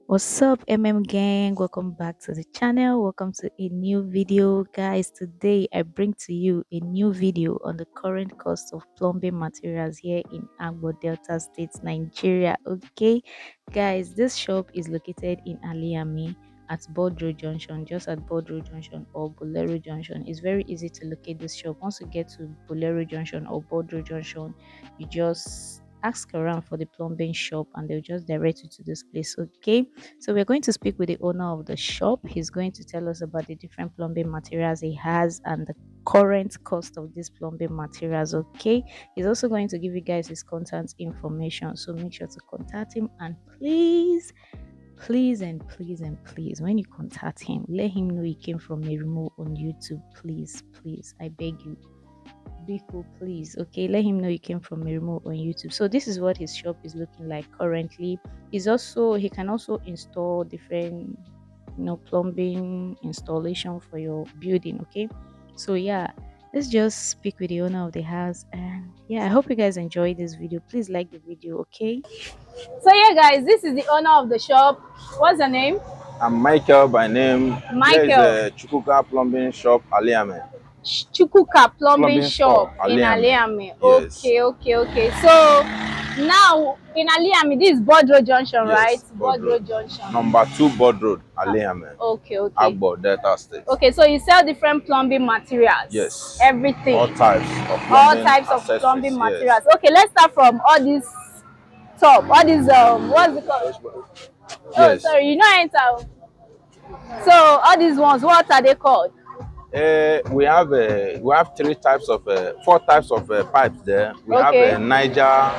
What's up, MM Gang? Welcome back to the channel. Welcome to a new video, guys. Today I bring to you a new video on the current cost of plumbing materials here in Agbor Delta State Nigeria. Okay, guys, this shop is located in Aliami at Bodro Junction, just at Bodro Junction or Bolero Junction. It's very easy to locate this shop. Once you get to Bolero Junction or Bodro Junction, you just ask around for the plumbing shop and they'll just direct you to this place. Okay, so we're going to speak with the owner of the shop. He's going to tell us about the different plumbing materials he has and the current cost of these plumbing materials. Okay, he's also going to give you guys his contact information, so make sure to contact him. And please, when you contact him, let him know he came from a remote on YouTube. Please, I beg you. Biko, please. Okay, let him know you came from a remote on YouTube. So this is what his shop is looking like currently. He can also install different plumbing installation for your building. Okay, so yeah, let's just speak with the owner of the house. And yeah, I hope you guys enjoy this video. Please like the video. Okay, so yeah, guys, this is the owner of the shop. What's your name? I'm Michael by name. Michael. Here is a Chukwuka plumbing shop, Aliame. Chukwuka plumbing shop in Aliame. Yes. Okay. So now in Aliame, this is Bodro Junction, yes, right? Bodro Junction. Number 2 Bod Road, Aliame. Okay. Agbor Delta State. Okay, so you sell different plumbing materials. Yes. Everything. All types of plumbing materials. Okay, let's start from all these top. All these what's it called? Yes. Oh, sorry, you know enter. So all these ones, what are they called? We have 4 types of pipes there. We have Niger,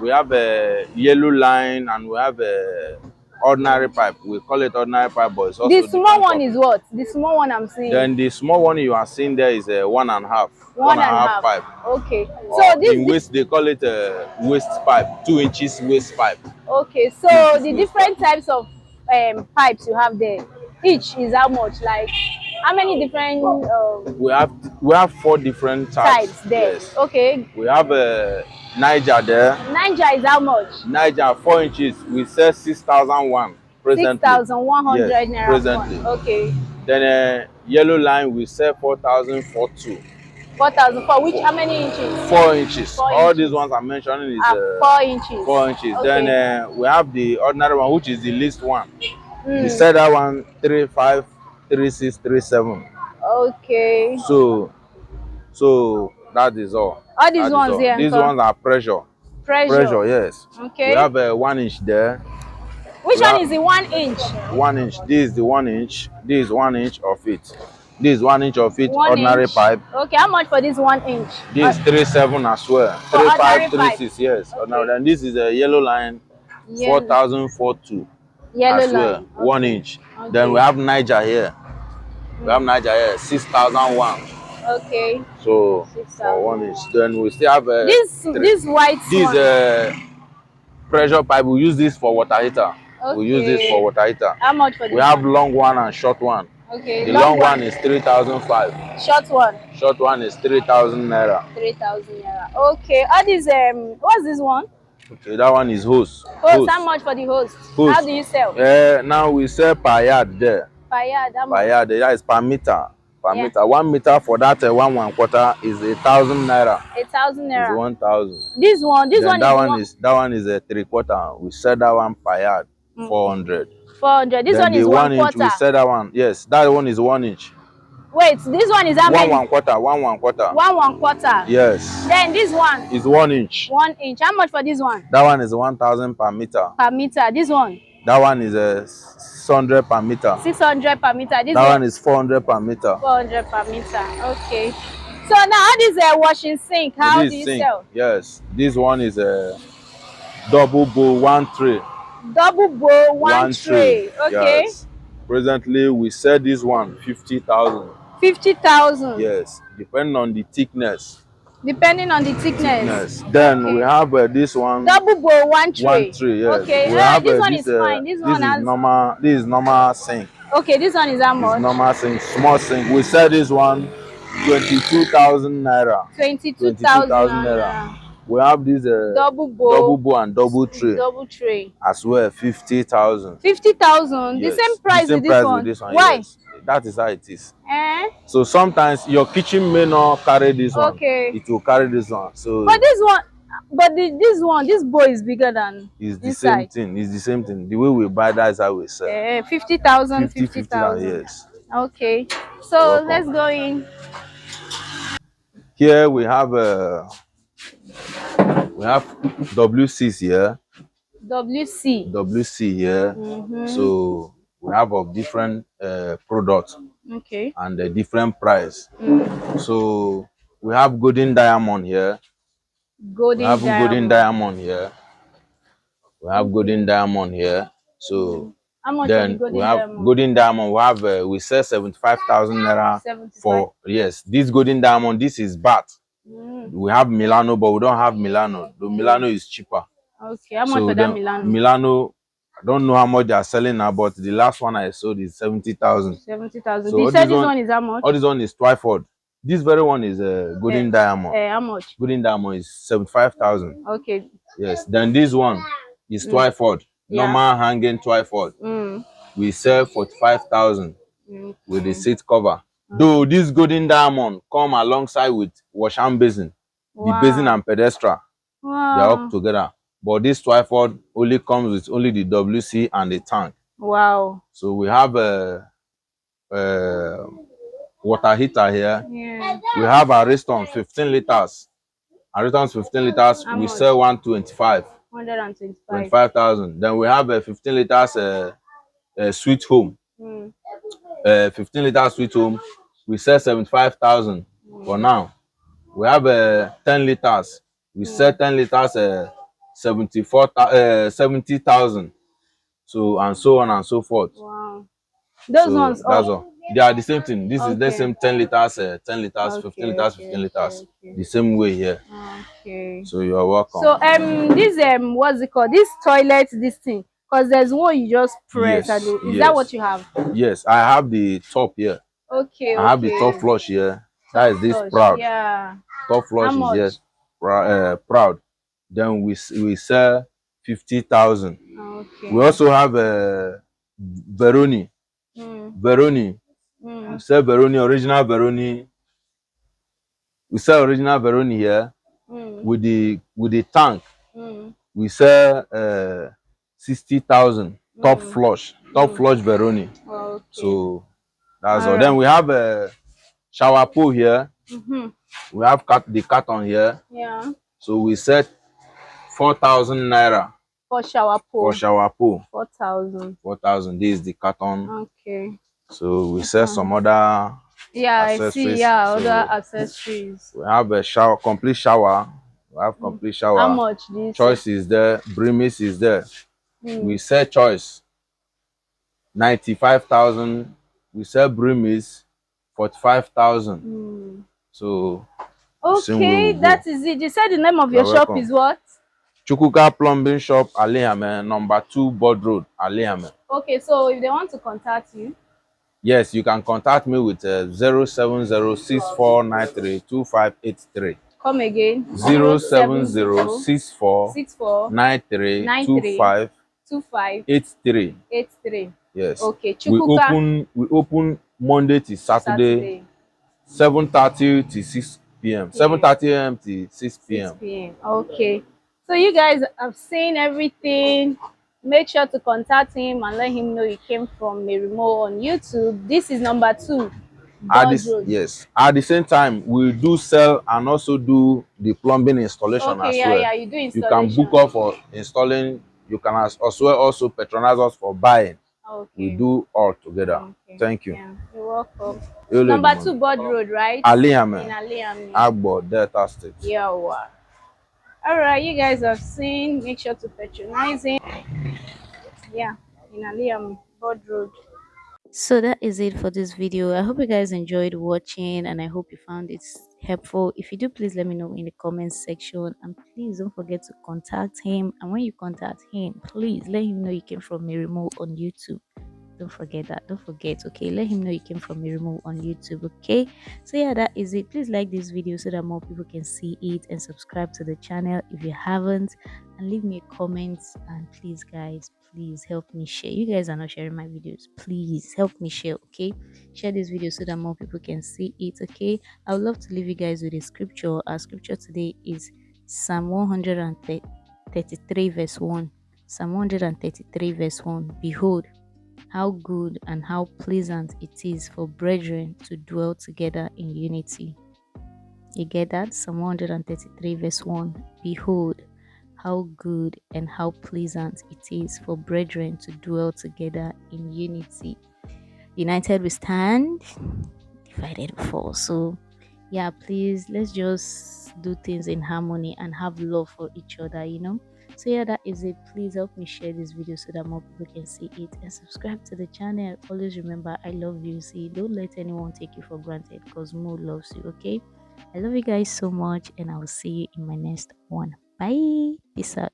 we have a yellow line, and we have a ordinary pipe. We call it ordinary pipe, but it's also the small one is what? The small one I'm seeing. Then the small one you are seeing there is a 1.5. 1.5 pipe. Okay. So this in waist they call it a waist pipe, 2 inches waist pipe. Okay. So the different types of pipes you have there, each is how much? Like how many different? We have 4 different types there. Yes. Okay. We have a Niger there. Niger is how much? Niger 4 inches. We sell 6,001 presently. 6,100 yes, naira. presently. Okay. Then yellow line we sell 4,042. 4,000 for which? How many inches? 4 inches. 4 All inches. these ones I'm mentioning is 4 inches. 4 inches. Okay. Then we have the ordinary one, which is the least one. We sell that one 35, 36, 37. Okay. So that is all. All these ones here. These ones are pressure. Pressure, yes. Okay. We have a 1 inch there. Which one is the 1 inch? 1 inch. This is the 1 inch. This is 1 inch of it. This is 1 inch of it. 1 ordinary inch. Pipe. Okay, how much for this 1 inch? This is 37 as well. 35, 36, yes. Okay. Now then this is a yellow line. 4,042. Yellow as well. Line. 1 inch. Okay. Then we have Niger here. We have Niger here. 6,001. Okay. So for 1 inch. Then we still have this white pressure pipe. We use this for water heater. Okay. We use this for water heater. How much for this? We have long one and short one. Okay. The long one is 3,005. Short one. Short one is 3,000 naira. 3,000 naira. Okay. All these what's this one? Okay, that one is hose. Hose. How much for the hose? How do you sell? Now we sell per yard there. Per yard. How much? Per yard. That is per meter. Per meter. 1 meter for that 1/4 is 1,000 naira. 1,000 naira. Is 1,000. This one. That one is a 3/4. We sell that one per yard 400. 400. This one is 1 1/4. inch. We sell that one. Yes, that one is 1 inch. Wait, this one is how many? 1/4. 1/4. 1/4. Yes. Then this one is 1 inch. 1 inch. How much for this one? That one is 1,000 per meter. Per meter. This one? That one is 600 per meter. 600 per meter. This that one is 400 per meter. 400 per meter. Okay. So now how this washing sink? How do you sell? Yes. This one is a double bowl 1 tray. Double bowl 1 tray. Okay. Yes. Presently we sell this one 50,000. 50,000. Yes. Depending on the thickness. Depending on the thickness. Then we have this one. Double bowl 1 tray. 1 tray. Yes. Okay. We have, this one is fine. This one is normal. This is normal sink. Okay. This one is how much? It's normal sink, small sink. We sell this one 22,000 naira. 22,000 naira. We have this double bow and double tray as well, 50,000. 50,000. The Yes, same the price same with this price one. with this one. Why? Yes, that is how it is. Eh? So sometimes your kitchen may not carry this one. Okay. It will carry this one. So But this one, this bow is bigger than it's the same inside. thing. It's the same thing. The way we buy, that is how we sell. 50,000, 50,000. 50,000. Yes. Okay. You're So welcome. let's go in. Here we have WCs here. WC here. So we have of different products Okay. and a different price. So we have golden diamond here. We have golden diamond here. We have golden diamond here. So How much then for the we have golden diamond. We have we sell 75,000 naira 75? for, yes, this golden diamond. This is bat. We have Milano, but we don't have Milano. The Milano is cheaper. Okay, how much for that Milano? Milano, I don't know how much they are selling now, but the last one I sold is 70,000. 70,000. So You said this one is how much? All this one is Twyford. This very one is golden diamond. How much? Golden diamond is 75,000. Okay. Yes. Then this one is Twyford. Yeah. Normal hanging Twyford. We sell 45,000 with the seat cover. Though this golden diamond come alongside with wash and basin, the basin and pedestal, they are up together. But this Twyford only comes with only the WC and the tank. Wow. So we have a water heater here. Yeah. We have Ariston 15 liters. Ariston 15 liters. We sell 125. 125. 25,000. Then we have a 15 liters sweet home. 15 liters sweet home. We sell 75,000 for now. We have 10 liters. We sell 10 liters 70,000. So and so on and so forth. Wow. Those ones, that's all. They are the same thing. This is the same 10 liters, 10 liters, 15 liters, 15 liters. The same way here. Okay. So you are welcome. So this what's it called? This toilet, this thing. Because there's one you just press. Yes, Is that what you have? Yes, I have the top here. Okay. I have the top flush here. That is this flush. proud. Yeah. Top flush is here. Proud. Then we sell 50,000. Okay. We also have Veroni. Veroni. We sell Veroni, original Veroni. We sell original Veroni here with the tank. We sell 60,000. Top flush Veroni. Okay. So that's all. Then we have a shower pool here. We have the carton here. Yeah. So we set 4,000 naira for shower pool. 4,000. 4,000. This is the carton. Okay. So we sell some other accessories. I see. Yeah, other accessories. We have a complete shower. We have complete shower. How much this? Choice is there. Brimis is there. We sell Choice 95,000. We sell Brimis 45,000. So okay, that is it. You said the name of your shop is what? Chukwuka Plumbing Shop, Alehame, number 2 Board Road, Alehame. Okay, so if they want to contact you, yes, you can contact me with 07064932583. Come again. 07064932583. Yes. Okay. Chukwuka. We open Monday to Saturday. 7:30 to 6 p.m. 7:30 a.m. to 6 p.m. 6 p.m. Okay. So you guys have seen everything. Make sure to contact him and let him know you came from Merimo on YouTube. This is number 2. Yes. At the same time, we do sell and also do the plumbing installation as well. Yeah, you do installation. You can book us for installing. You can also patronize us for buying. Okay. We do all together. Okay. Thank you. Yeah, you're welcome. Number 2 Board Road, right? Alehame. In Alehame. Agbor Delta State. Yeah. Alright, you guys have seen. Make sure to patronize him. Yeah, in Alehame, Board Road. So that is it for this video. I hope you guys enjoyed watching and I hope you found it helpful. If you do, please let me know in the comments section, and please don't forget to contact him. And when you contact him, please let him know you came from Merimo on YouTube. Don't forget that. Don't forget. Okay, let him know you came from Irimo on YouTube. Okay, so yeah, that is it. Please like this video so that more people can see it, and subscribe to the channel if you haven't, and leave me a comment. And please, guys, please help me share. You guys are not sharing my videos. Please help me share. Okay, share this video so that more people can see it. Okay, I would love to leave you guys with a scripture. Our scripture today is Psalm 133 verse 1. Psalm 133 verse 1. Behold, how good and how pleasant it is for brethren to dwell together in unity. You get that? Psalm 133 verse 1. Behold, how good and how pleasant it is for brethren to dwell together in unity. United we stand, divided we fall. So yeah, please, let's just do things in harmony and have love for each other, so yeah, that is it. Please help me share this video so that more people can see it, and subscribe to the channel. Always remember, I love you. See, don't let anyone take you for granted, because Mo loves you. Okay, I love you guys so much, and I will see you in my next one. Bye. Peace out.